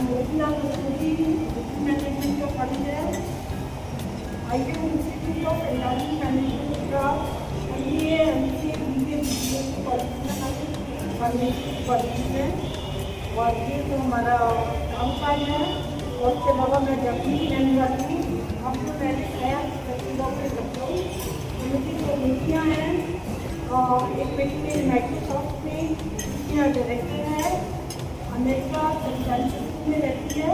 Motilal Nehru management का पढ़ी है, IIM institute of environment management का MBA MCA BBA की पढ़ी है। और ये तो हमारा काम काज है। और उसके अलावा मैं जब भी रहने वाली हूँ, आपको मैंने खयाल मेरी जो बेटियाँ हैं, एक बेटी मेरी माइक्रोसॉफ्ट में डायरेक्टर है, अमेरिका सेंट्रल में रहती है,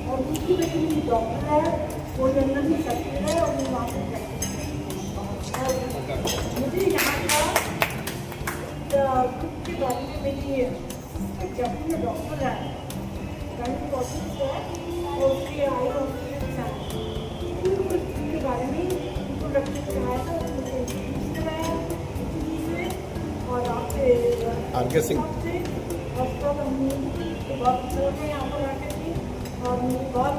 और दूसरी बेटी मेरी डॉक्टर है, वो लंदन में करती है और मैं वहाँ पर मुझे यहाँ का खुद के बारे में मेरी जब में डॉक्टर है, गायनिकोलॉजिस्ट है, और उसके आई हॉस्पिटल के बारे में उनको रखने कराया था, मुझे कराया और आपसे आरके सिंह बहुत अच्छा लगा यहाँ पर आकर के, और मेरी बहुत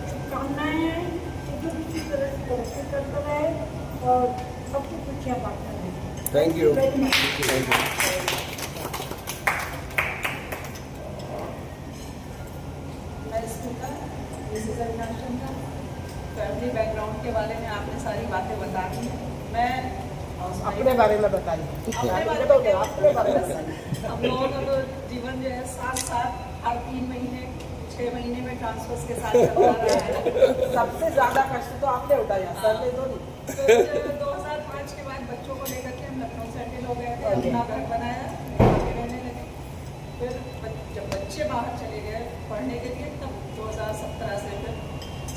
शुभकामनाएँ हैं कि जो किसी तरह से तरक्की करता रहे और सबको खुशियाँ बांटता रहे। Thank you. फैमिली बैकग्राउंड के बारे में आपने सारी बातें बता दी हैं। मैं अपने बारे में बताइए। अपने बारे में हम लोगों का तो जीवन जो है साथ हर 3 महीने 6 महीने में ट्रांसफर्स के साथ चलता रहा है। सबसे ज्यादा कष्ट तो आपने उठाया, सर ने तो नहीं। तो 2005 के बाद बच्चों को लेकर के हम लखनऊ सेटल हो गए थे, अपना घर बनाया, रहने लगे। फिर जब बच्चे बाहर चले गए पढ़ने के लिए, तब 2017 से फिर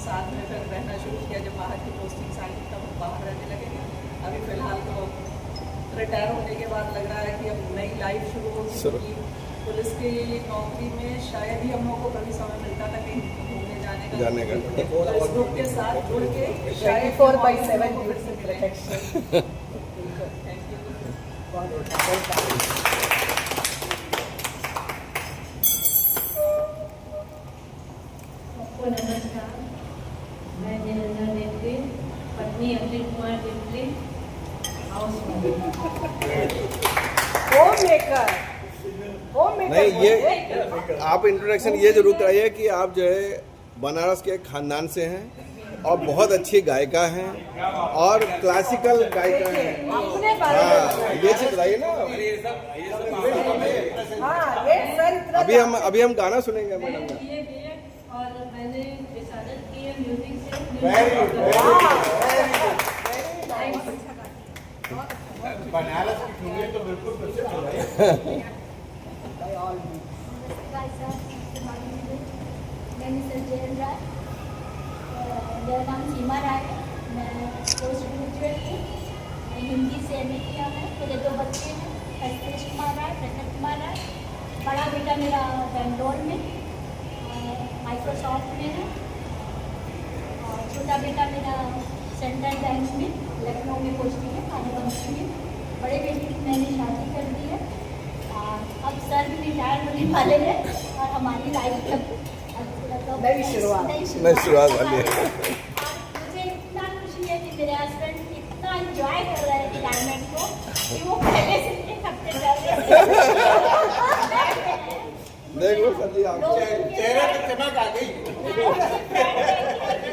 साथ में फिर रहना शुरू किया। जब बाहर की पोस्टिंग आई तब हम बाहर रहने लगे। अभी फिलहाल तो रिटायर होने के बाद लग रहा है कि अब नई लाइफ शुरू होगी, क्योंकि पुलिस की नौकरी में शायद ही हम लोगों को कभी समय मिलता था कहीं घूमने जाने का। तो इस ग्रुप के साथ जुड़ के 24/7 प्रोटेक्शन। Thank you. सबको नमस्कार। मैं निरंजन देवते, पत्नी अनिल कुमार देवते, हाउस नहीं, ये आप इंट्रोडक्शन ये जरूर कराइए कि आप जो है बनारस के खानदान से हैं और बहुत अच्छी गायिका हैं और क्लासिकल गायिका हैं। हाँ, ये चीज बताइए ना। अभी हम गाना सुनेंगे मैडम का। और मैंने विशारद की है म्यूजिक से। बनारस की ठुमरी तो बिल्कुल प्रसिद्ध है। मेरा नाम सीमा राय है, मैं पोस्ट ग्रेजुएट हूँ। मैं हिंदी से MA किया है। मेरे 2 बच्चे हैं, हर्षेश कुमार राय, प्रकट कुमार राय। बड़ा बेटा मेरा बेंगलोर में माइक्रोसॉफ्ट में है, और छोटा बेटा मेरा सेंट्रल बैंक में लखनऊ में पोस्टिंग है, खाने कंपनी में। बड़े बेटे की मैंने शादी कर दी है, अब सर भी रिटायर होने वाले हैं, और हमारी लाइफ नई शुरुआत वाली है। मुझे इतना खुशी है कि मेरे हस्बैंड इतना एंजॉय कर रहे हैं रिटायरमेंट को कि वो पहले से 1 हफ्ते पहले देख लो सर जी, आप चेहरे पे चमक आ गई।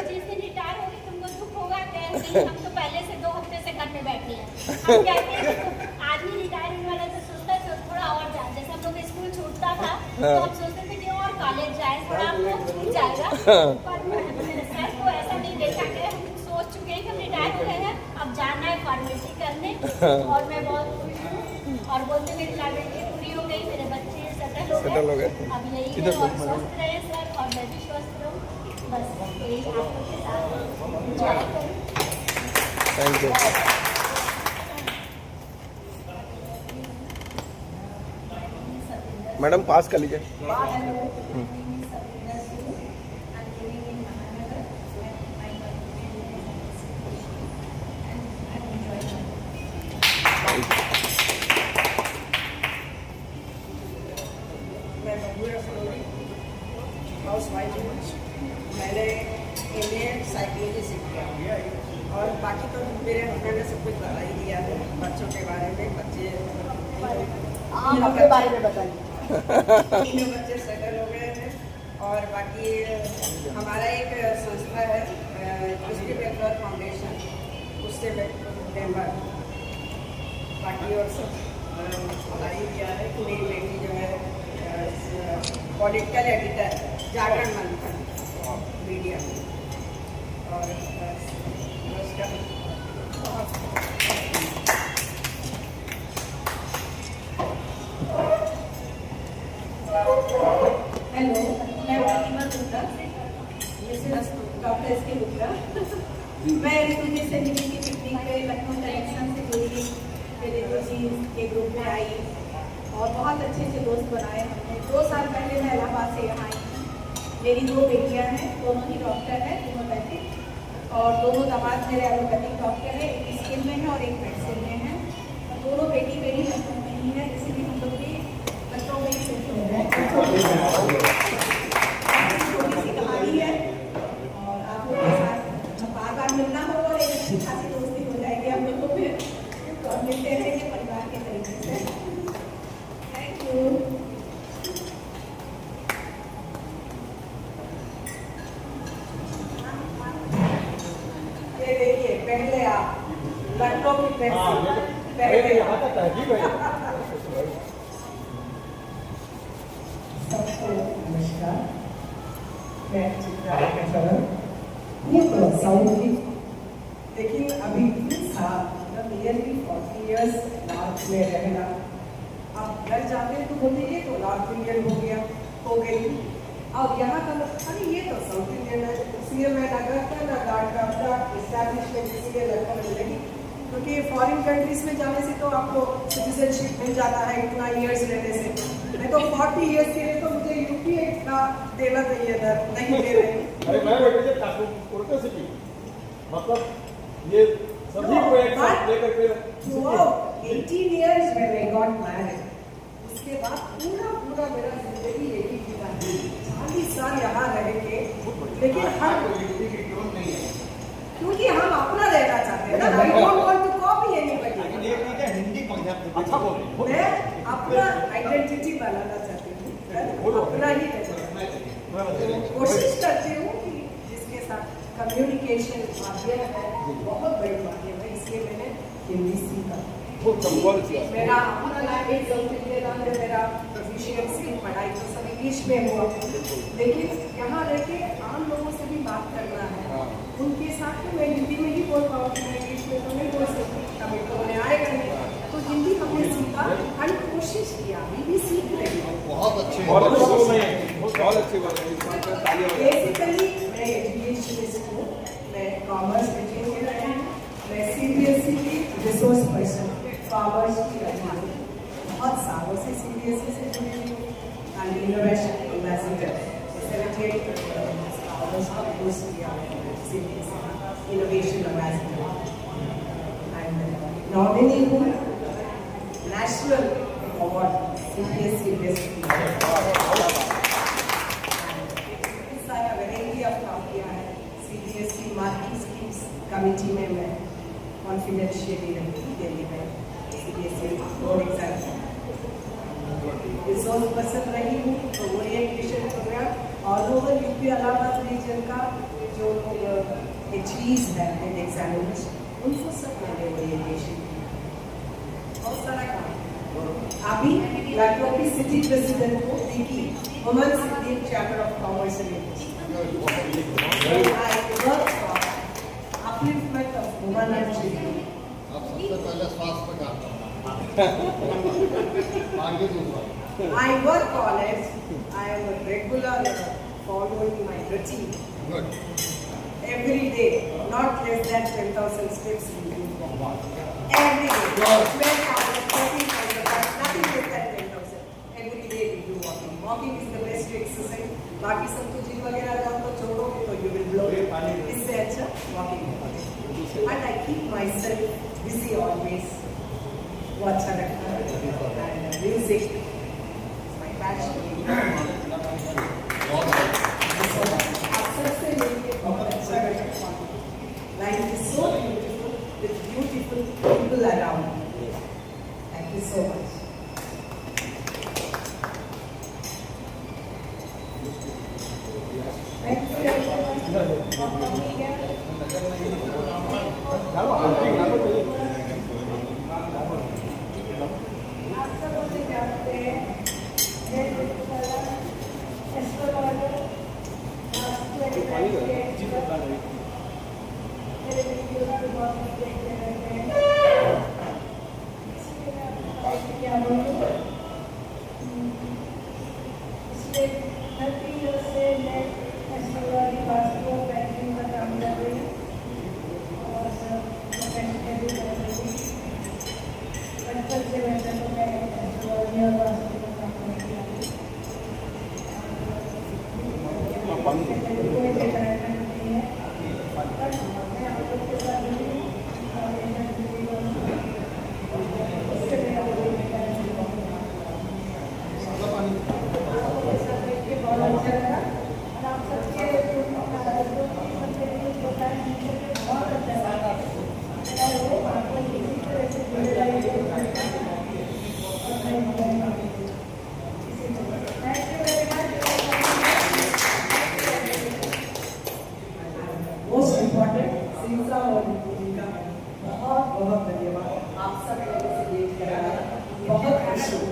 जिस दिन रिटायर होगी तुमको दुख होगा, कैसे हम तो पहले से 2 हफ्ते से घर में बैठे हैं। हम कहते हैं कि आदमी रिटायर होने वाला तो सोचता है थोड़ा और जाए, जैसे हम लोग स्कूल छूटता था तो हम सोचते थे कि और कॉलेज जाए, थोड़ा हमको छूट जाएगा। पर मेरे सर को ऐसा नहीं देखा कि हम सोच चुके हैं कि हम रिटायर हो गए हैं, अब जाना है फॉर्मेलिटी करने। और मैं बहुत खुश हूँ, और बोलते मेरी लाइब्रेरी पूरी हो गई, मेरे बच्चे सेटल हो गए। अब यही है, और स्वस्थ रहे सर, और मैं भी स्वस्थ रहूँ, बस यही आप लोग के साथ एंजॉय करूँ। Thank you. मैडम पास कर लीजिए। हाउस वाइफ हूँ। मैंने MA साइकोलॉजी सीख किया, और बाकी तो मेरे हस्बैंड ने सब कुछ बता ही दिया है बच्चों के बारे में। बच्चे आप अपने बारे में बताइए। 3 बच्चे सेटल हो गए हैं, और बाकी हमारा एक संस्था है डिस्ट्रिक्ट वेलफेयर फाउंडेशन, उससे मेंबर। बाकी और सब हमारी क्या है कि मेरी बेटी जो है पॉलिटिकल एडिटर जागरण मंथन मीडिया में, और हेलो, मैं प्रतिमा गुप्ता, मिसेस डॉक्टर एस के गुप्ता। मैं तुझे से मिली की पिकनिक पे लखनऊ कलेक्शन से जुड़ी, मेरे दोषी के ग्रुप में आई और बहुत अच्छे अच्छे दोस्त बनाए हमने। 2 साल पहले मैं इलाहाबाद से यहाँ आई। मेरी 2 बेटियाँ हैं, दोनों ही डॉक्टर हैं होम्योपैथिक, और दोनों दामाद मेरे एलोपैथिक डॉक्टर हैं, एक स्किन में है और एक मेडिसिन में है। दोनों बेटी मेरी लखनऊ में ही है, इसीलिए हम लोग भी लखनऊ में ही शिफ्ट हो गए। छोटी सी कहानी है और आप लोग के साथ बार बार मिलना हो और एक अच्छी खासी दोस्ती हो जाएगी हम लोग को, फिर और मिलते रहेंगे परिवार के तरीके से। Thank you. ये देखिए, पहले आप लखनऊ की पहले यहाँ तक तहजीब है। सबको नमस्कार, मैं चित्रा कटरा। ये तो साउथ की, लेकिन अभी नियरली 40 इयर्स नॉर्थ में रहना। अब घर जाते तो बोलते ये तो नॉर्थ इंडियन हो गई, और यहाँ का अरे ये तो साउथ इंडियन है, इसलिए मैं ना घर का ना गार्ड का अपना इस्टेब्लिशमेंट इसलिए लखनऊ में लगी, क्योंकि फॉरेन कंट्रीज में जाने से तो आपको सिटीजनशिप मिल जाता है इतना ईयर्स रहने से। मैं तो 40 ईयर्स के लिए तो मुझे यूपी का देना चाहिए था, नहीं दे रहे। अरे मैं बेटे उड़ते से की, मतलब ये सभी को एक साथ लेकर के 18 years when I got married, उसके बाद पूरा मेरा जिंदगी यही गुजारी। 40 साल यहाँ रहेंगे, लेकिन हम क्योंकि हम अपना रहना चाहते हैं ना। I don't want to copy anybody। ये ठीक है, हिंदी पंजाबी अच्छा बोल रही हो। मैं अपना आइडेंटिटी बनाना चाहती हूँ, अपना ही कोशिश करती हूँ कि जिसके साथ कम्युनिकेशन माध्यम है, बहुत बड़ी माध्यम है, इसलिए मैंने हिंदी सीखा। मेरा अपना लैंग्वेज है, मेरा प्रोफिशिएंसी पढ़ाई तो सब इंग्लिश में हुआ, लेकिन यहाँ रह के आम लोगों से भी बात करना है, उनके साथ तो मैं हिंदी में ही बोल पाऊँगी, मैं इंग्लिश में तो नहीं बोल सकती, तमिल तो उन्हें आएगा नहीं। तो हिंदी हमने सीखा, हमने कोशिश किया, अभी भी सीख रही हूँ। बहुत अच्छी बात है। बेसिकली मैं एजुकेशनिस्ट हूँ, मैं कॉमर्स में रही हूँ, मैं CBSE की रिसोर्स पर्सन कॉमर्स की रही हूँ, बहुत सालों से CBSE से जुड़ी हूँ, एंड इनोवेशन एम्बेसडर 78 कॉमर्स का कोर्स किया है, CBSE innovation ambassador, and nominee हूँ नेशनल अवार्ड CBSE बेस्ट। सारा वैरायटी ऑफ काम किया है। CBSE मार्किंग स्कीम्स कमेटी में मैं कॉन्फिडेंशियली रही दिल्ली में, CBSE board exam resource person रही हूँ, तो orientation programme all over UP Allahabad region का जो लोग एचीज है एग्जामिनेशन, उनको सब मैंने ओरिएंटेशन बहुत सारा काम। अभी लखनऊ की सिटी प्रेसिडेंट को विकी women's Indian chapter of commerce and industry. I work for upliftment of women and children. आप सबसे पहले स्वास्थ्य पे काम करना है, आगे दूसरा। I work on it. I am a regular following my routine. Good. Every day, not less than 10,000 steps in the walk. Every day. 12,000, 13,000, nothing less than 10,000. Every day we do walking. Walking is the best exercise. बाकी सब तो gym वगैरह जाओ तो छोड़ोगे तो you will blow. इससे अच्छा walking है। And I keep myself busy always. वो अच्छा लगता है। And music. Life is so beautiful with beautiful people around. Thank you so much. आप सब उसे जानते हैं, एस्ट्रोलॉजर, मेरे वीडियोस को बहुत देखते रहते हैं, इसलिए मैं आपको क्या बोलूँ, इसलिए 30 ईयर से मैं एस्ट्रोलॉजी वास्तु बैंकिंग का काम कर रही हूँ और मैं भी कर रही हूँ। बचपन से वैसे तो मैं एस्ट्रोलॉजी और वास्तु का काम करती हूँ। कोई रिटायरमेंट नहीं है, पर मैं आप लोग के साथ हूँ और उससे मेरा कोई रिटायरमेंट नहीं है। बहुत अच्छा लगा और आप सबके बहुत अच्छा लगा। आपको इसी तरह से जुड़े रहिए। Thank you very much. Most important सिंसा और उनका बहुत बहुत धन्यवाद। आप सब लोगों से देख कर आए, बहुत खुश हूँ।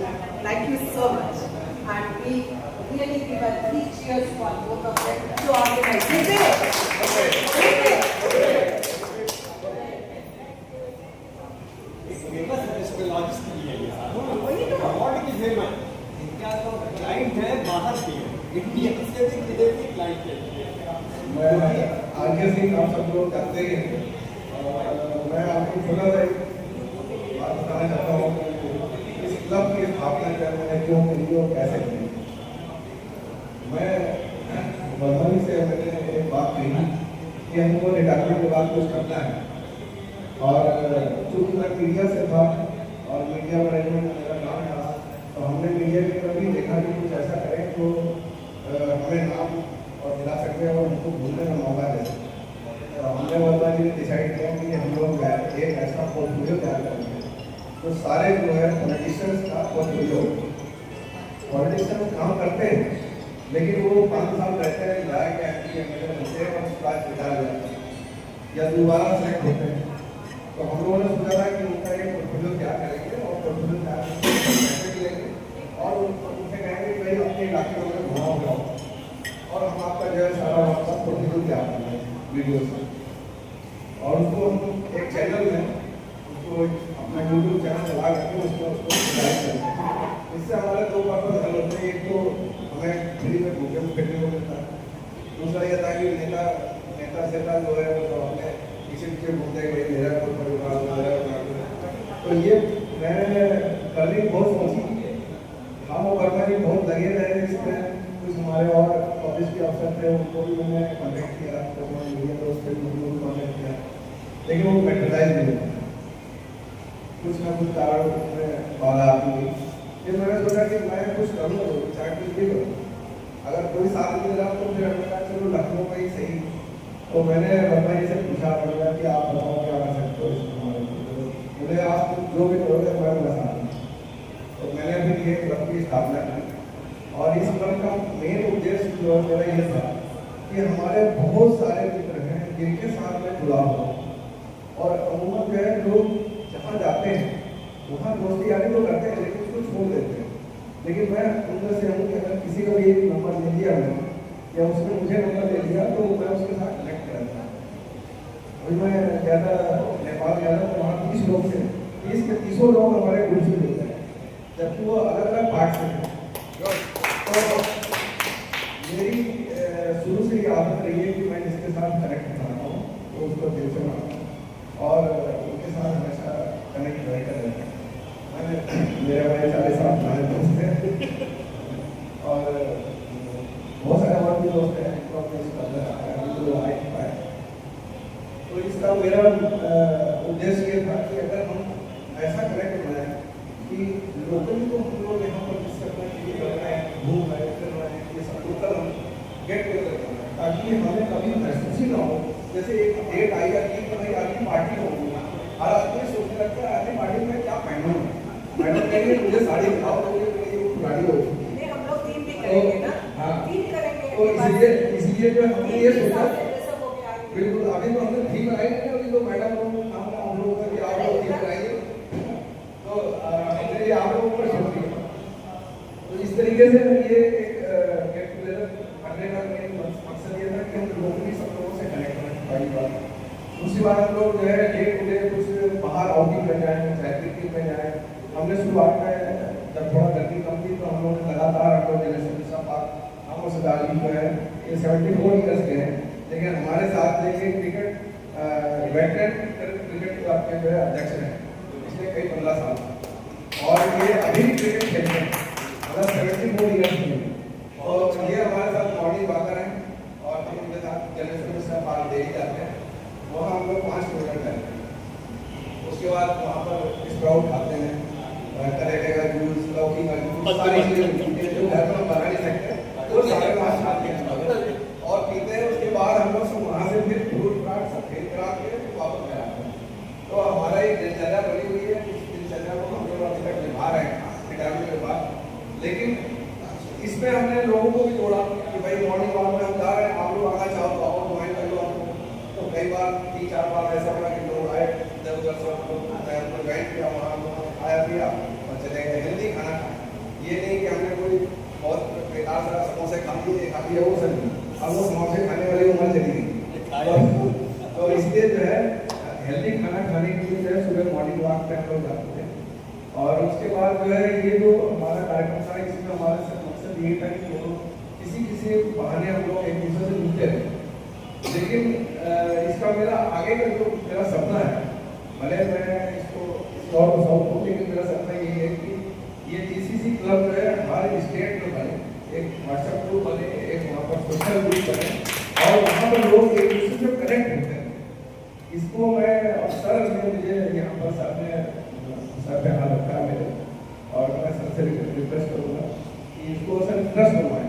Thank you so much and we really give a 3 cheers for both of them to organize it. Client है बाहर के, इंडिया से भी विदेशी क्लाइंट है। मैं आगे से आप सब लोग करते ही हैं। मैं आपको थोड़ा सा एक बात बताना चाहता हूँ कि इस क्लब की स्थापना क्या मैंने क्यों करी और कैसे करी। मैं बर्मानी से मैंने एक बात कही कि हमको रिटायरमेंट के बाद कुछ करना है, और चूँकि मैं मीडिया से था और मीडिया मैनेजमेंट मेरा काम था, तो हमने मीडिया की तरफ भी देखा कि कुछ ऐसा करें तो हमें नाम और दिला सकते हैं और उनको भूलने का मौका दे सकते हैं। तो हमने वर्मा जी ने डिसाइड किया कि हम लोग एक ऐसा पोर्टफोलियो तैयार करेंगे तो सारे जो है पॉलिटिशियंस का पोर्टफोलियो। पॉलिटिशियंस काम करते हैं लेकिन वो 5 साल रहते हैं, जाए क्या एमएलए बनते हैं और उसके बाद रिटायर हो जाते हैं या दोबारा सेलेक्ट होते हैं। तो हम लोगों ने सोचा था कि उनका एक पोर्टफोलियो तैयार करेंगे और पोर्टफोलियो तैयार लेंगे और उनसे कहेंगे कि भाई अपने इलाके में घुमाओ जाओ और हम आपका जो है सारा आपका पोर्टफोलियो तैयार करेंगे वीडियो से। और उसको हम एक चैनल में उसको अपना यूट्यूब चैनल चला करके उसको लाइव करेंगे। इससे हमारे 2 पर्पज हल होते हैं। एक तो हमें फ्री में घूमने को फिरने को मिलता है, दूसरा यह था कि नेता जो है वो तो अपने पीछे घूमते हैं, भाई मेरा कोई परिवार तो ये मैंने करने की बहुत सोची। हम और वर्मा जी बहुत लगे रहे इसमें। कुछ हमारे और ऑफिस के अफसर थे, उनको भी मैंने कॉन्टेक्ट किया, तो मीडिया दोस्त थे उनको भी कॉन्टेक्ट किया, लेकिन वो मेटेरियलाइज नहीं हुआ। कुछ ना कुछ कारण उसमें बाधा आती हुई। फिर मैंने सोचा कि मैं कुछ करूँ, चाहे कुछ भी करूँ। अगर कोई साथ नहीं रहा तो फिर हमने कहा चलो लखनऊ का ही सही। तो मैंने वर्मा जी से पूछा पड़ेगा कि आप बताओ क्या कर सकते हो इसमें हमारे लिए। मुझे आप जो भी करोगे मैं बता दूँ। तो मैंने फिर ये क्लब की स्थापना की और इस क्लब का मेन उद्देश्य जो है मेरा ये था कि हमारे बहुत सारे मित्र हैं जिनके साथ में जुड़ा हुआ और अमूमन जो है लोग जहाँ जाते हैं वहाँ दोस्ती यारी तो करते हैं लेकिन उसको छोड़ देते हैं। लेकिन मैं उनमें से हूँ कि अगर किसी को भी एक नंबर दे दिया मैंने या उसने मुझे नंबर दे दिया तो मैं उसके साथ कनेक्ट करता हूँ। अभी मैं गया था नेपाल गया था तो वहाँ 30 लोग थे, 30 के 30 लोग हमारे ग्रुप से मिलते हैं जबकि वो अलग अलग पार्ट से थे। तो मेरी शुरू से ही आदत रही है कि मैं जिसके साथ कनेक्ट करता हूँ तो उसको दिल से मानता हूँ और उनके साथ हमेशा कनेक्ट रहकर रहता हूँ। मैंने मेरे भाई 40 साल पुराने दोस्त हैं और बहुत सारे और भी दोस्त हैं तो अपने इस अंदर आए पाए। तो इसका मेरा उद्देश्य ये था कि अगर हम ऐसा कनेक्ट बनाए कि लोकली तो हम लोग यहाँ पर जिस करना चाहिए कर रहे हैं, घूम रहे हैं, फिर रहे हैं, ये सब लोकल हम गेट टुगेदर करना है ताकि हमें कभी महसूस ही ना हो जैसे एक डेट आई जाती है कि भाई आज की पार्टी होगी। हर आदमी सोचने लगता है आज की पार्टी में क्या पहनूं। मैडम कहेंगे मुझे साड़ी दिखाओ तो ये पुरानी होगी। नहीं, हम लोग 3 भी करेंगे ना। हाँ 3 करेंगे तो इसलिए जो हमने ये सोचा बिल्कुल, अभी तो हमने थीम बनाई है, अभी तो मैडम लोग काम का हम लोगों का कि आप लोग थीम बनाइए, तो हमने ये आप लोगों पर छोड़ दिया। तो इस तरीके से ये एक गेट टुगेदर करने का मेन मकसद ये था कि हम लोगों की सब लोगों से कनेक्ट करें, पहली बात। दूसरी बात, हम लोग जो है डे टू डे कुछ बाहर आउटिंग में जाए, चाहे पिकनिक में जाए। हमने शुरुआत में जब थोड़ा गर्मी कम थी तो हम लोग लगातार हम लोग जैसे पार्क हम उस गाड़ी जो है ये 74 ईयर्स के हैं, लेकिन हमारे साथ देखिए क्रिकेट वेटरन क्रिकेट क्लब के जो है अध्यक्ष हैं पिछले कई 15 साल, और ये अभी भी क्रिकेट खेलते हैं, मतलब 74 ईयर्स में। और ये हमारे साथ मॉर्निंग वॉकर हैं और हम उनके साथ जनरेशन पार्क दे ही जाते हैं। वहाँ हम लोग 5 किलोमीटर जाते हैं। उसके बाद वहाँ पर स्प्राउट खाते हैं, करेले का जूस, लौकी का जूस, सारी चीज़ें जो घर पर हम बना नहीं सकते वो सारे वहाँ खाते हैं और पीते हैं। उसके बाद हम लोग सब वहाँ से फिर फ्रूट फ्राट सब खरीद करा के वापस घर आते हैं। तो हमारा एक दिनचर्या बनी हुई है, इस दिनचर्या को हम लोग अभी तक निभा रहे हैं रिटायरमेंट के बाद। लेकिन इसमें हमने लोगों को भी जोड़ा कि भाई मॉर्निंग वॉक में हम जा रहे हैं, आप लोग आना चाहो तो आओ, ज्वाइन कर लो आपको। तो कई बार 3-4 बार ऐसा हुआ कि लोग आए, इधर उधर सब लोग ज्वाइन किया, वहाँ खाया पिया और चले गए। हेल्दी खाना खाए, ये नहीं कि हमने कोई बहुत बेकार सा समोसे खा लिए वो सब नहीं, हम लोग समोसे खाने वाली उम्र चली गई। तो इसलिए जो है हेल्दी खाना खाने के लिए जो है सुबह मॉर्निंग वॉक पे हम लोग जाते थे। और उसके बाद जो है ये जो हमारा कार्यक्रम था, इसमें हमारा मकसद ये था कि किसी बहाने हम लोग एक दूसरे से मिलते रहे। लेकिन इसका मेरा आगे का जो मेरा सपना है, भले मैं इसको और बताऊँ, लेकिन मेरा सपना यही है कि ये GCC क्लब जो है हर स्टेट में बने, एक व्हाट्सएप ग्रुप बने, एक वहाँ पर सोशल ग्रुप बने और वहाँ पर लोग एक दूसरे से कनेक्ट होते हैं। इसको मैं सर ने मुझे यहाँ पर सर पे हाथ रखा है मेरे, और मैं सर से रिक्वेस्ट करूँगा कि इसको सर ट्रस्ट बनवाएं,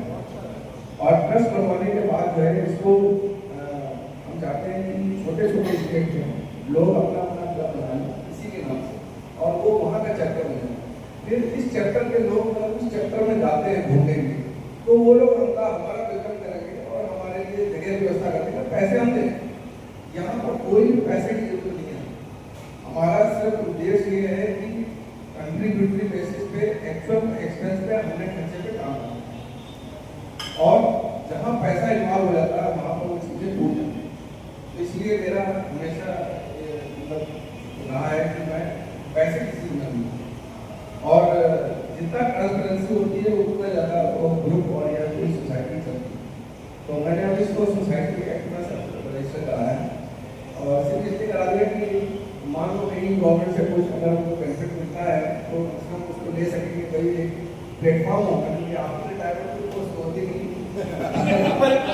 और ट्रस्ट बनवाने के बाद जो है इसको हम चाहते हैं कि छोटे छोटे स्टेट में लोग अपना अपना क्लब बनाएं इसी के नाम से, और वो वहाँ का चैप्टर बने। फिर इस चैप्टर के लोग उस चैप्टर में जाते हैं घूमने के लिए, तो वो लोग हमारा वेलकम करेंगे और हमारे लिए जगह व्यवस्था करेंगे, पैसे हम देंगे। यहाँ पर कोई भी पैसे की जरूरत नहीं है, हमारा सिर्फ उद्देश्य ये है कि कंट्रीब्यूटरी बेसिस पे एक्चुअल एक्सपेंस पे हमने खर्चे पे काम करना, और जहाँ पैसा इन्वॉल्व हो जाता है वहाँ पर वो चीज़ें टूट जाती हैं। तो इसलिए मेरा हमेशा मतलब रहा है कि मैं पैसे किसी को नहीं, और जितना ट्रांसपेरेंसी होती है उतना ज़्यादा वो ग्रुप और या कोई सोसाइटी चलती है। तो मैंने अब इसको सोसाइटी एक्ट में रजिस्टर कराया है, और सिर्फ इसलिए करा दिया कि मान लो कहीं गवर्नमेंट से कुछ अगर उनको बेनिफिट मिलता है तो हम उसको ले सकेंगे। कोई एक प्लेटफॉर्म होगा, क्योंकि आपके रिटायरमेंट को कुछ होती नहीं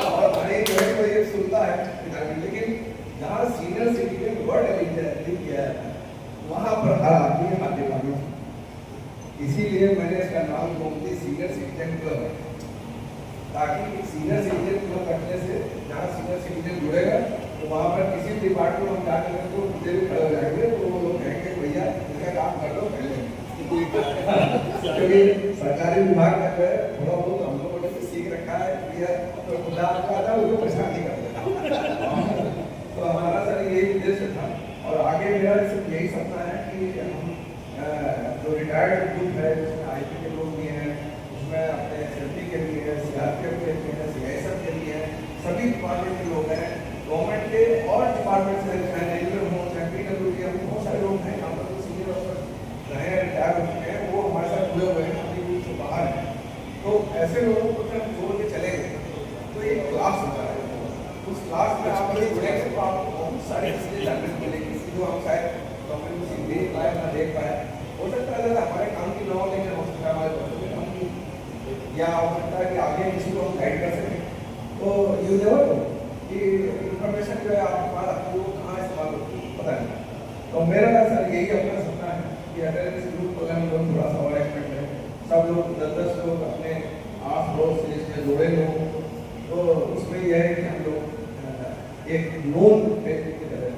और भाई जो है कोई ये सुनता है रिटायरमेंट, लेकिन जहाँ सीनियर सिटीजन वर्ड लिख किया है वहाँ पर हर आदमी हाथ दिखाना। इसीलिए मैंने इसका नाम गोमती सीनियर सिटीजन क्लब है, ताकि सीनियर सिटीजन क्लब रखने से जहाँ सीनियर सिटीजन जुड़ेगा तो वहाँ पर किसी डिपार्टमेंट में हम जाकर तो मुझे भी खड़े हो जाएंगे, तो वो लोग कहेंगे भैया इसका काम कर लो पहले। क्योंकि सरकारी विभाग का जो है थोड़ा बहुत हम लोगों ने सीख रखा है, भैया तो खुदा आपका आता है उसको परेशान नहीं करते। तो हमारा सर यही उद्देश्य था, और आगे मेरा सिर्फ यही सपना है कि हम जो रिटायर्ड ग्रुप है जिसमें IT के लोग भी हैं, उसमें अपने SFT के लिए है, CRPF के लिए है, CISF के लिए है, सभी डिपार्टमेंट के लोग हैं, गवर्नमेंट के और डिपार्टमेंट से, चाहे रेलवे हो, चाहे PWD हो, बहुत सारे लोग हैं यहाँ पर सीनियर ऑफिसर रहे हैं, रिटायर हो चुके हैं, वो हमारे साथ जुड़े हुए हैं, अभी से बाहर हैं। तो ऐसे लोगों को जब जोड़ के चलेंगे तो एक क्लास होता है, उस क्लास में आप लोग जुड़ेंगे तो आपको बहुत सारी चीज़ें जानने को मिलेगी जो हम शायद गवर्नमेंट से देख पाए ना देख पाए। हो सकता है ज़्यादा हमारे काम की नॉलेज लेकर हो सकता है हमारे बच्चों के काम की, या हो सकता है कि आगे किसी को हम गाइड कर सकें। तो यू नेवर नो कि इंफॉर्मेशन जो है आपके पास आपको वो कहाँ इस्तेमाल होती है पता नहीं। तो मेरा सर यही अपना सपना है कि अगर इस ग्रुप को हम लोग थोड़ा सा और एक्सपेंड करें, सब लोग 10-10 लोग अपने 8 लोग से इसमें जोड़े लोग, तो उसमें यह है कि हम लोग एक नोन व्यक्ति की तरह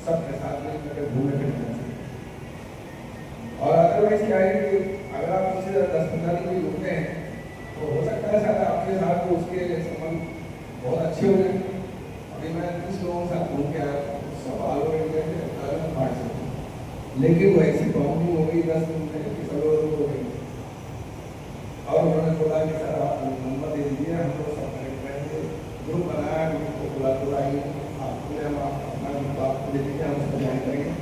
सबके साथ मिलकर घूमने फिरने चाहिए। और अदरवाइज क्या है कि अगर आप उससे 10-15 दिन जुड़ते हैं तो हो सकता है शायद आपके साथ उसके संबंध बहुत अच्छे हो जाए। अभी मैं 30 लोगों के साथ लेकिन वो ऐसी प्रॉब्लम हो गई 10 दिन में कि सब लोग हो गई। और उन्होंने बोला कि सर आप नंबर दे दीजिए, हम लोग सब कनेक्ट करेंगे, ग्रुप बनाया, ग्रुप को बुलाइए, आपको हम अपना ग्रुप आपको दे दीजिए, हम उसको ज्वाइन करेंगे।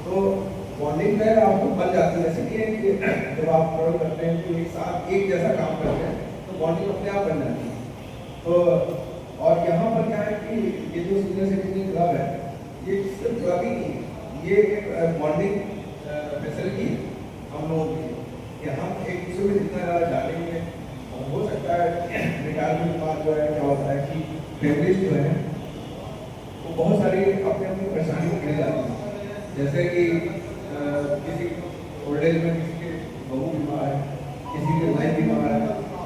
तो बॉन्डिंग में आपको बन जाती है। इसलिए कि जब आप ट्रेवल करते हैं तो एक साथ एक जैसा काम करते हैं तो बॉन्डिंग अपने आप बन जाती है। तो और यहाँ पर क्या है कि ये जो सीनियर सिटीजन क्लब है, ये सिर्फ क्लब ही नहीं, ये एक बॉन्डिंग फैसिलिटी हम लोगों की कि हम एक दूसरे में जितना ज़्यादा जानेंगे। और हो सकता है रिटायरमेंट के बाद जो है क्या होता है कि फैमिलीज जो है वो बहुत सारी अपनी अपनी परेशानियों मिल जाती है। जैसे कि किसी ओल्ड एज में किसी के बहू बीमार है, किसी के भाई बीमार है,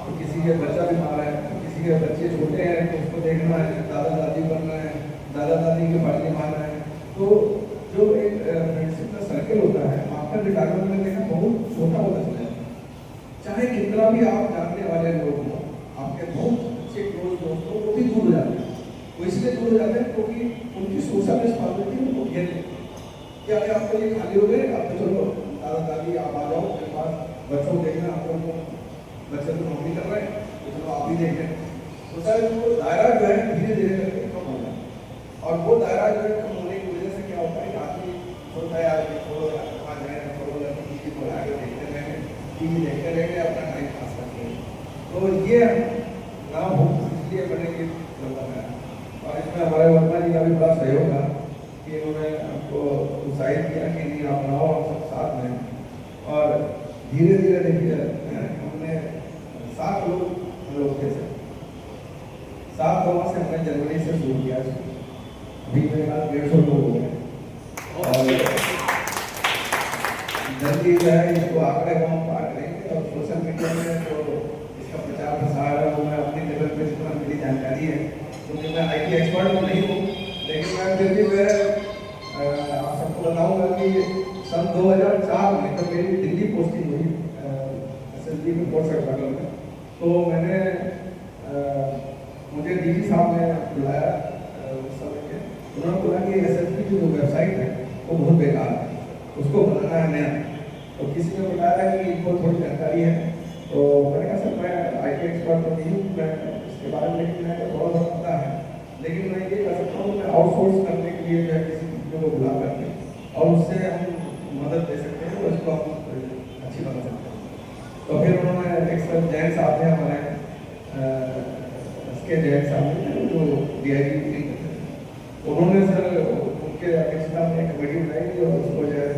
तो किसी के बच्चा बीमार है, तो किसी के बच्चे छोटे हैं तो उसको देखना है, दादा दादी बनना है, दादा दादी के बारे में मानना है। तो जो एक फ्रेंडशिप का सर्कल होता है आफ्टर रिटायरमेंट में देखना बहुत छोटा होता चला है। चाहे कितना भी आप जानने वाले लोग हो, आपके बहुत अच्छे क्लोज दोस्त हो, वो भी दूर हो जाते हैं। वो इसलिए दूर हो जाते हैं क्योंकि उनकी सोशल रिस्पॉन्सिबिलिटी उनको घेर लेती है कि अरे आपके लिए खाली हो गए, अब तो चलो दादा दादी आप आ जाओ मेरे पास, बच्चों को देखना, आप लोग बच्चे तो नौकरी कर रहे हैं तो चलो आप भी देख लें। तो सर वो दायरा जो है धीरे धीरे करके कम हो जाए, और वो दायरा जो है कम होने की वजह से क्या होता है कि आदमी सोचता है यार छोड़ो यार कहाँ जाए, छोड़ो टीवी को आगे देखते रहेंगे, टीवी देखते रहेंगे, अपना टाइम पास करते हैं। तो ये ना हो इसलिए बने के चलता है। और इसमें हमारे वर्मा जी का भी बड़ा सहयोग था कि उन्होंने हमको उत्साहित किया कि नहीं आप आओ हम सब साथ में। और धीरे धीरे देखिए हमने 7 लोग हम लोग थे, 7 लोगों से हमने जनवरी से शुरू किया। अभी मेरे पास 150 लोग हो गए और जल्दी जो है इसको आंकड़े को हम पार करेंगे। और सोशल मीडिया में जो इसका प्रचार प्रसार है वो मैं अपने लेवल पे जितना मेरी जानकारी है, क्योंकि मैं IT एक्सपर्ट तो नहीं हूँ, लेकिन मैं फिर भी मैं आप सबको बताऊंगा कि सन 2004 में जब मेरी दिल्ली पोस्टिंग हुई SSB में फोर्स हेडक्वार्टर में, तो मैंने मुझे DG साहब ने बुलाया उस समय के। उन्होंने बोला कि SSB की जो वेबसाइट है वो बहुत बेकार है, उसको बनाना है नया। तो किसी ने बताया कि इनको थोड़ी जानकारी है, तो मैंने कहा सर मैं IT एक्सपर्ट तो नहीं हूँ, मैं इसके बारे में, लेकिन मैं थोड़ा बहुत पता है, लेकिन मैं ये कर सकता हूँ मैं आउटसोर्स करने के लिए जो है किसी को बुला करके और उससे हम मदद दे सकते हैं, और इसको हम अच्छी बना सकते हैं। तो फिर उन्होंने एक सर जैन साहब थे हमारे, इसके जैन साहब जो DIG उन्होंने सर उनके अध्यक्षता में एक कमेटी बनाई और उसको जो है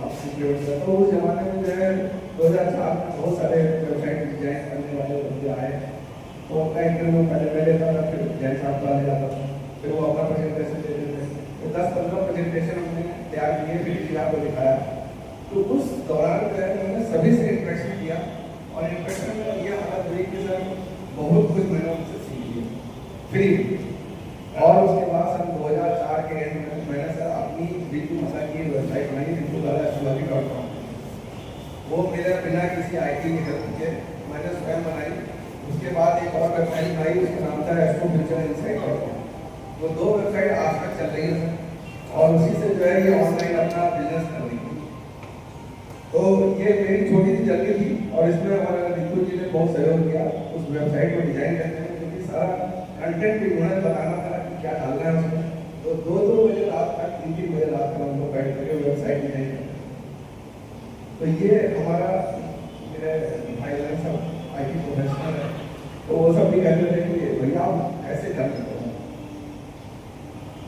आपसे। तो उस जमाने में जो है 2004 में बहुत सारे वेबसाइट डिजाइन करने वाले बंदे आए, तो उनका इंटरव्यू पहले लेता था, फिर जैन साहब का ले जाता था, फिर वो अपना प्रेजेंटेशन देते थे। तो 10-15 प्रेजेंटेशन हमने तैयार किए, फिर DG को दिखाया। तो उस दौरान जो है मैंने सभी से इंटरेक्शन किया, और इंटरेक्शन में ये हालत हुई कि सर बहुत कुछ मैंने उनसे सीख लिया फ्री। और उसके बाद सन 2004 के एंड में मैंने सर अपनी बिल्कुल मसा की वेबसाइट बनाई bimpudadaashwari.com। वो मेरे बिना किसी IT की हेल्प के मैंने स्वयं बनाई। उसके बाद एक और वेबसाइट बनाई, उसका नाम था astrofutureinsight.com। वो 2 वेबसाइट आज तक चल रही है और उसी से जो है ये ऑनलाइन अपना बिजनेस कर रही है। तो ये मेरी छोटी सी जर्नी थी, और इसमें हमारा रितु जी ने बहुत सहयोग किया उस वेबसाइट को डिजाइन करने में, क्योंकि सारा कंटेंट भी उन्होंने बताना था कि क्या डालना है उसमें। तो 2-2 बजे रात तक, 3-3 बजे रात तक हम लोग बैठ करके वेबसाइट डिजाइन करते। तो ये हमारा मेरे भाई बहन सब IT प्रोफेशनल है, तो वो सब भी कहते थे कि भैया आप ऐसे कर सकते हो।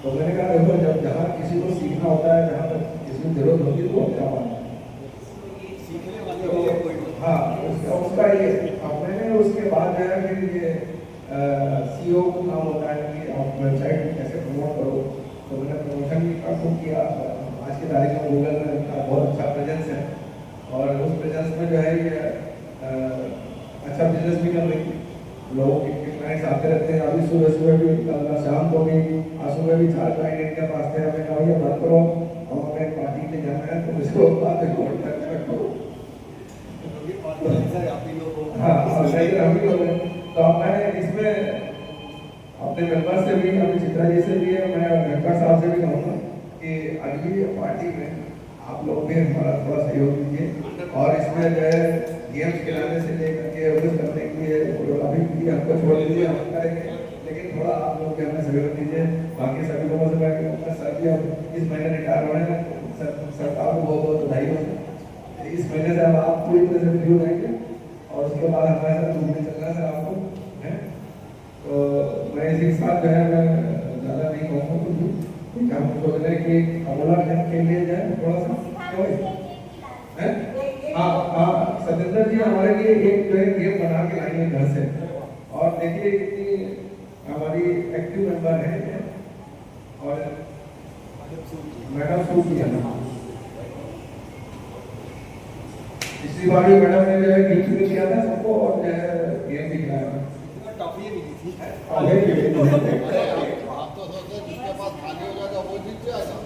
तो मैंने कहा देखो जब जहाँ किसी को सीखना होता है, जहाँ तक किसी को जरूरत होती है तो हम क्या मानते हैं। हाँ उसका ये अब मैंने उसके बाद जो है फिर ये CEO को काम होता है कि आप वेबसाइट में कैसे प्रमोट करो। तो मैंने प्रमोशन भी काफ़ी किया। आज की तारीख में गूगल में उनका बहुत अच्छा प्रेजेंस है, और उस प्रेजेंस में जो है ये अच्छा बिजनेस भी कर रही है। लोग इनके क्लाइंट्स आते रहते हैं। अभी सुबह भी, कल शाम को भी, आज सुबह भी 4 क्लाइंट इनके पास थे। हमें कहा ये बात करो, हम अपने पार्टी में जाना है, तो इसको बात रिकॉर्ड करके रखो। हाँ सही हम भी लोग हैं। तो मैंने इसमें अपने मेंबर से भी, अपने चित्रा जी से भी, मैं वेंकट साहब से भी कहूँगा कि अगली पार्टी में आप लोग भी हमारा थोड़ा सहयोग दीजिए और इसमें जो है गेम्स खिलाने से लेकर के अवरुद्ध करने के लिए अभी भी हमको छोड़ दीजिए, हम करेंगे, लेकिन थोड़ा आप लोग भी हमें सहयोग दीजिए। बाकी सभी लोगों से मैं कहूँगा सर भी हम इस महीने रिटायर हो रहे हैं, सरकार को बहुत बहुत बधाई हो। इस महीने से अब आप पूरी तरह से फ्री हो जाएंगे और उसके बाद हमारे साथ घूमने चलना है सर आपको, है तो मैं इसी के साथ जो है मैं ज़्यादा नहीं कहूँगा क्योंकि हम सोच रहे हैं कि अगला दिन खेल लिया जाए थोड़ा सा, है हाँ हाँ सत्येंद्र जी हमारे लिए एक जो है गेम बना के लाएंगे घर से, और देखिए कितनी हमारी एक्टिव मेंबर है और मैडम शूट किया ना पिछली बार भी मैडम ने जो है गिफ्ट भी किया था सबको और जो है गेम भी खिलाया था। टॉफी मिली थी। आप तो सोचते जिसके पास खाली हो जाएगा वो जीत जाएगा।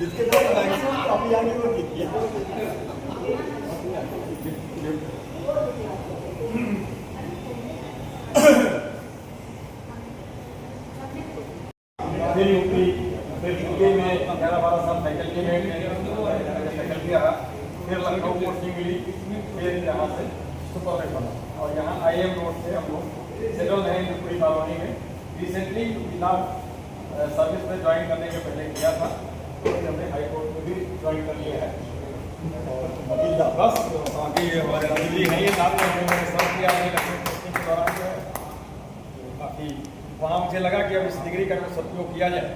जिसके पास मैक्सिमम टॉफी आनी वो जीत गया। फिर यूपी, फिर यूपी में 11-12 साल फैकल्टी में फैकल्टी रहा, फिर लखनऊ पोस्टिंग मिली, फिर यहाँ से सुपरवाइजर बना और यहाँ IM रोड से हम लोग सेटल रहे यूपी कॉलोनी में। रिसेंटली सर्विस में ज्वाइन करने के पहले किया था तो हमने हाई कोर्ट में भी ज्वाइन कर लिया है और बस बाकी हमारे अभी नहीं है साथ में मैंने सर्व किया अपनी लखनऊ पोस्टिंग के दौरान जो है, बाकी वहाँ मुझे लगा कि अब इस डिग्री का जो सदुपयोग किया जाए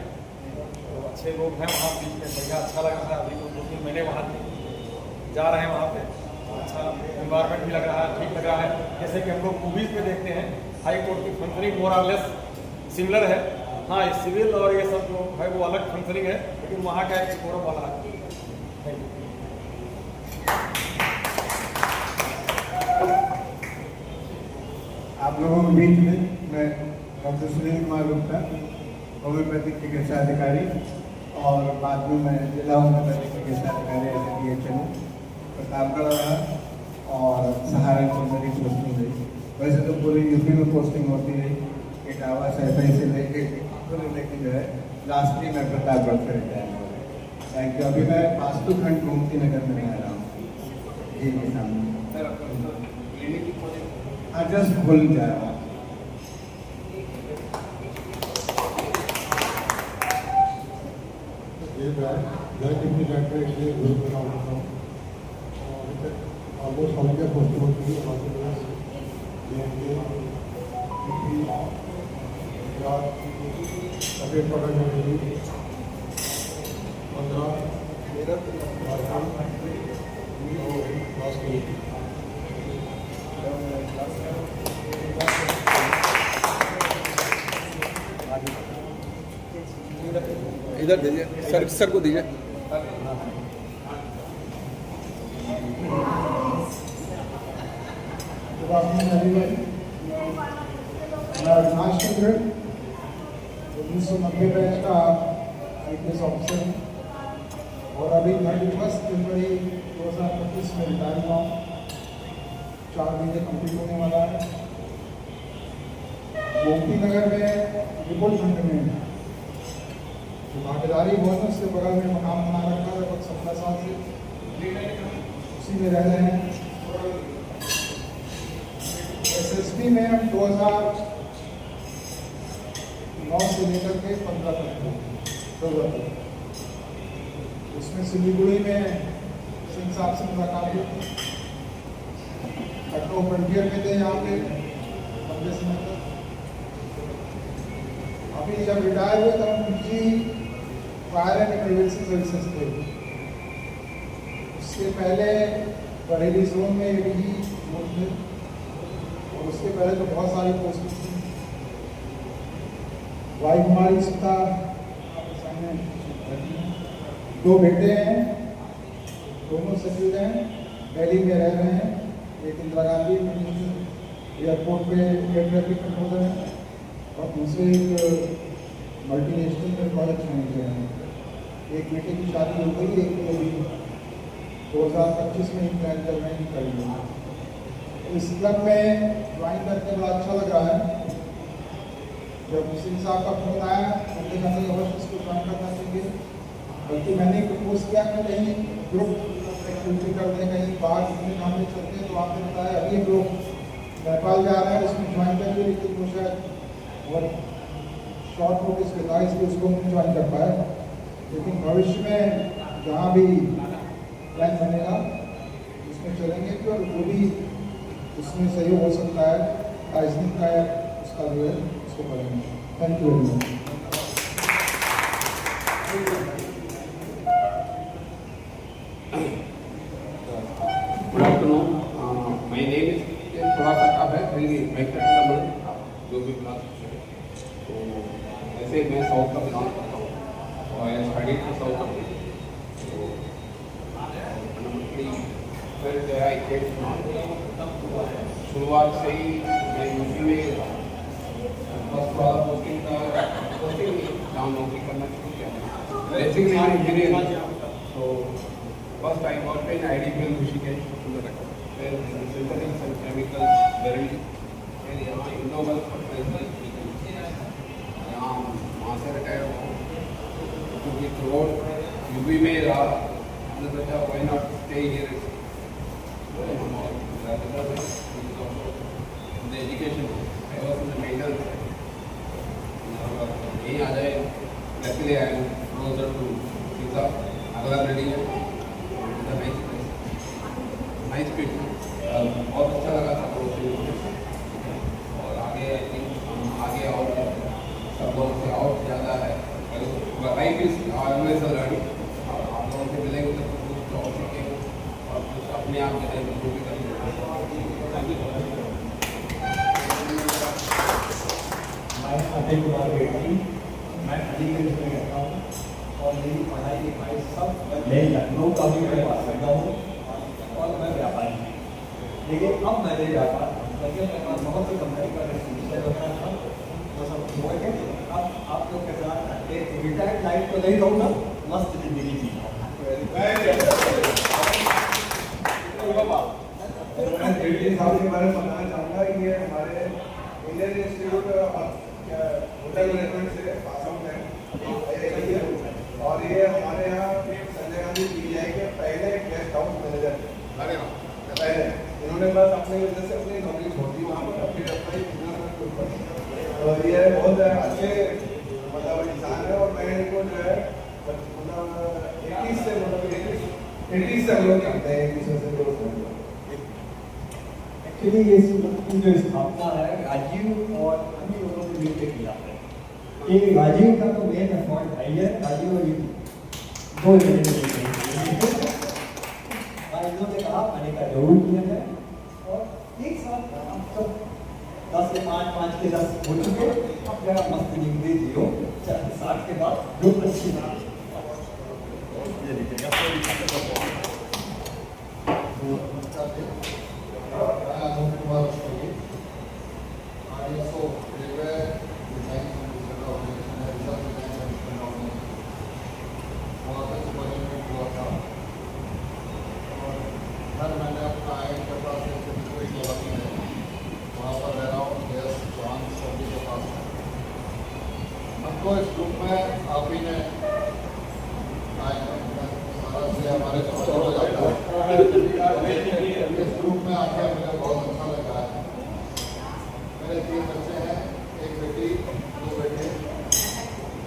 तो अच्छे लोग हैं वहाँ बीच में जगह अच्छा लगा था। अभी तो 2-3 महीने वहाँ जा रहे हैं, वहाँ पे अच्छा इन्वायरमेंट भी लग रहा है, ठीक लग रहा है। जैसे कि हम लोग मूवीज़ में देखते हैं हाई कोर्ट की फंक्शनिंग मोर और लेस सिमिलर है। हाँ सिविल और ये सब जो है वो अलग फंक्शनिंग है, लेकिन वहाँ का एक फोरम वाला है। Thank you. आप लोगों के बीच में मैं डॉक्टर सुनील कुमार गुप्ता, होम्योपैथिक चिकित्सा अधिकारी और बाद में मैं जिला होम्योपैथिक चिकित्सा अधिकारी SDHM प्रतापगढ़ रहा और सहारनपुर मेरी पोस्टिंग रही। वैसे तो पूरी यूपी में पोस्टिंग होती रही, इटावा सैफई से लेके जो है लास्टली मैं प्रतापगढ़ से रिटायर हो गया। Thank you. अभी मैं वास्तु खंड गोमती नगर में रह रहा हूँ जी के सामने। हाँ जस्ट खुल जा रहा है। ऑलमोस्ट ऑल इंडिया पोस्टिंग होती है सभी प्रोडक्ट 15 इधर दीजिए सर को दीजिए। अविनाश चंद्र 1990 बैच का IPS ऑफिसर हूँ और अभी 31 जनवरी 2025 में रिटायर हुआ हूँ। 4 महीने कंप्लीट होने वाला है। गोमती नगर में विपुल खंड में भागीदारी बहुत है, उसके बगल में मकान बना रखा है, लगभग 17 साल से उसी में रह रहे हैं। SSB में हम 2009 से लेकर के 15 तक उसमें सिलीगुड़ी में सिंह साहब से मुलाकात हुई थी। लखनऊ फ्रंटियर में थे यहाँ पे लंबे समय तक। अभी जब रिटायर हुए तब उनकी फायर एंड इमरजेंसी सर्विसेज थे। उसके पहले बरेली जोन में ADG थे और उसके पहले तो बहुत सारी पोस्टिंग थी। वाई कुमारी सीता सामने 2 बेटे हैं, दोनों सेटल्ड हैं, दिल्ली में रह रहे हैं। एक इंदिरा गांधी एयरपोर्ट पे एयर ट्रैफिक कंट्रोलर है और दूसरे एक मल्टीनेशनल में प्रोजेक्ट मैनेजर हैं। एक बेटे की शादी हो गई, एक अभी 2025 में ही प्लान कर रहे हैं करेंगे। इस क्लब में ज्वाइन करके बड़ा अच्छा लग रहा है। जब सिंह साहब का फोन आया मैंने कहा नहीं अवश्य इसको ज्वाइन करना चाहिए। बल्कि मैंने प्रपोज किया कि कहीं ग्रुप एक्टिविटी करते हैं, कहीं बाहर घूमने घामने चलते हैं। तो आपने बताया अभी हम लोग नेपाल जा रहे हैं, उसमें ज्वाइन करेंगे, लेकिन वो शायद बहुत शॉर्ट नोटिस पे था, इसलिए उसको नहीं ज्वाइन कर पाए। लेकिन भविष्य में जहाँ भी प्लान बनेगा उसमें चलेंगे कि, और जो भी उसमें सहयोग हो सकता है राजनीति का उसका जो है उसको करेंगे। Thank you very much. Good afternoon, my name is, थोड़ा सा टफ है मेरी माइक का जो भी क्लास है। तो ऐसे मैं साउथ का बिलोंग करता हूँ और I study in south Africa. तो फिर आई केम शुरुआत से ही मैं यूपी में बस वाला पोस्टिंग जहाँ नौकरी करना शुरू किया। बेसिकली मैं इंजीनियर, तो first I work in IDPL Rishikesh, फिर सिंथेटिक्स एंड केमिकल्स बरेली, फिर यहाँ इंडोगल यहाँ वहाँ से रिटायर हुआ क्योंकि थ्रू यूपी में रहा। हमने सोचा why not stay here education mental यहीं आ जाए। Luckily I am closer to Sita अगला रेडी है, नाइस पीपल, बहुत अच्छा लगा था और आगे आई थिंक आगे और सब लोगों से और ज़्यादा है। Life is always a learning, आप लोगों से मिलेंगे तो कुछ और सीखेंगे और कुछ अपने आप मिलेंगे जो भी करेंगे। मैं अजय कुमार बेटी, मैं अलीगढ़ में रहता हूँ और मेरी पढ़ाई लिखाई सब मैं लखनऊ का भी मैं पास करता हूँ और मैं व्यापारी हूँ। लेकिन अब मैंने व्यापार करके मेरे पास बहुत सी कंपनी का रेस्टोरेंट होता था, वो सब हो गए। अब आप लोग के साथ एक रिटायर्ड लाइफ तो नहीं रहूँगा, मस्त जिंदगी जी मैं जेटली साहब के बारे में बताना चाहूँगा कि ये हमारे इंडियन इंस्टीट्यूट होटल मैनेजमेंट से पास आउट है और ये हमारे यहाँ संजय गांधी PGI के पहले गेस्ट हाउस मैनेजर पहले। इन्होंने बस अपनी वजह से अपनी नौकरी छोड़ दी वहाँ पर, फिर अपना ही बिजनेस। तो ये बहुत अच्छे मतलब इंसान है और मैं इनको जो है मतलब 80 से हम लोग करते हैं, एक दूसरे से दोस्त हैं। एक्चुअली ये की जो स्थापना है राजीव और अन्य लोगों ने मिलकर किया है। ये राजीव का तो मेन एफर्ट है, ये राजीव और दो इन्होंने कहा मैंने का जरूर किया है और एक साथ हम सब 10 के 5 के 10 हो चुके। अब जरा मस्त जिंदगी जियो 60 के बाद जो अच्छी बात तो इस ग्रुप में आप ही ने हमारे इस ग्रुप में आकर मुझे बहुत अच्छा लगा है। मेरे 3 बच्चे हैं, एक बेटी 2 बेटे,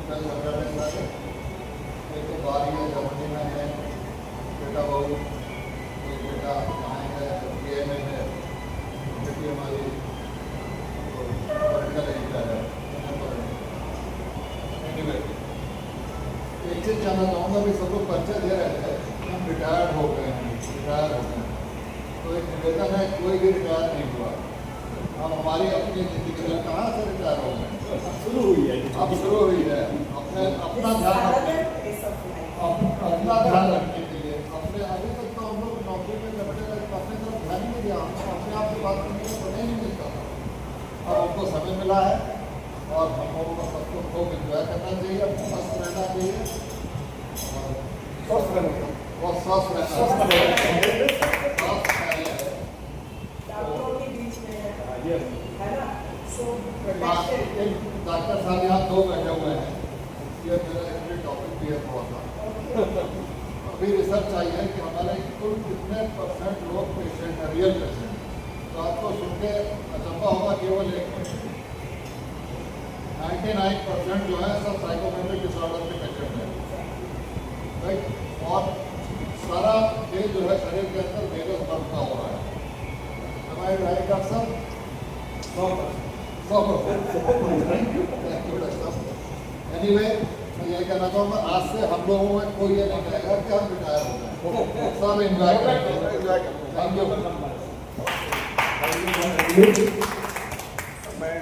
कल 15 में साथ एक तो 12 जर्मनी में है, बेटा बहू, एक बेटा यहाँ है PA में है, बेटी हमारी पॉलिटिकल एडिटर है। एक चीज जानना चाहूँगा भी सब लोग परिचय दे रहे थे, हम रिटायर्ड हो गए हैं, तो एक निवेदन है कोई भी रिटायर नहीं हुआ। अब हमारी अपनी जिंदगी में कहाँ से रिटायर हो गए, शुरू हुई है, अब शुरू हुई है। अपना ध्यान रखने के लिए अपने अभी तक तो हम लोग नौकरी में करते रहे, अपने तरफ ध्यान नहीं दिया, अपने आप से बात करने का समय नहीं मिलता था। अब हमको समय मिला है और हम लोगों को सबको खूब इंजॉय करना चाहिए, मस्त रहना चाहिए और स्वस्थ रहना और स्वस्थ डॉक्टर साहब यहाँ 2 बैठे हुए हैं, ये मेरा एक टॉपिक भी है बहुत। अभी रिसर्च आई है कि हमारे कुल कितने % लोग पेशेंट है, रियल पेशेंट। तो आपको सुन के अचंभा होगा, केवल 1%। 99% जो है सब साइकोमेट्रिक डिसऑर्डर के पेशेंट हैं, राइट। और सारा खेल जो है शरीर के अंदर वेगस बर्फ का हो रहा है। हमारे राइट डॉक्टर साहब 100%। एनीवे, मैं ये कहना चाहूँगा, आज से हम लोगों में कोई ये नहीं कहेगा कि हम रिटायर हो गए, सब एंजॉय करेंगे। Thank you. मैं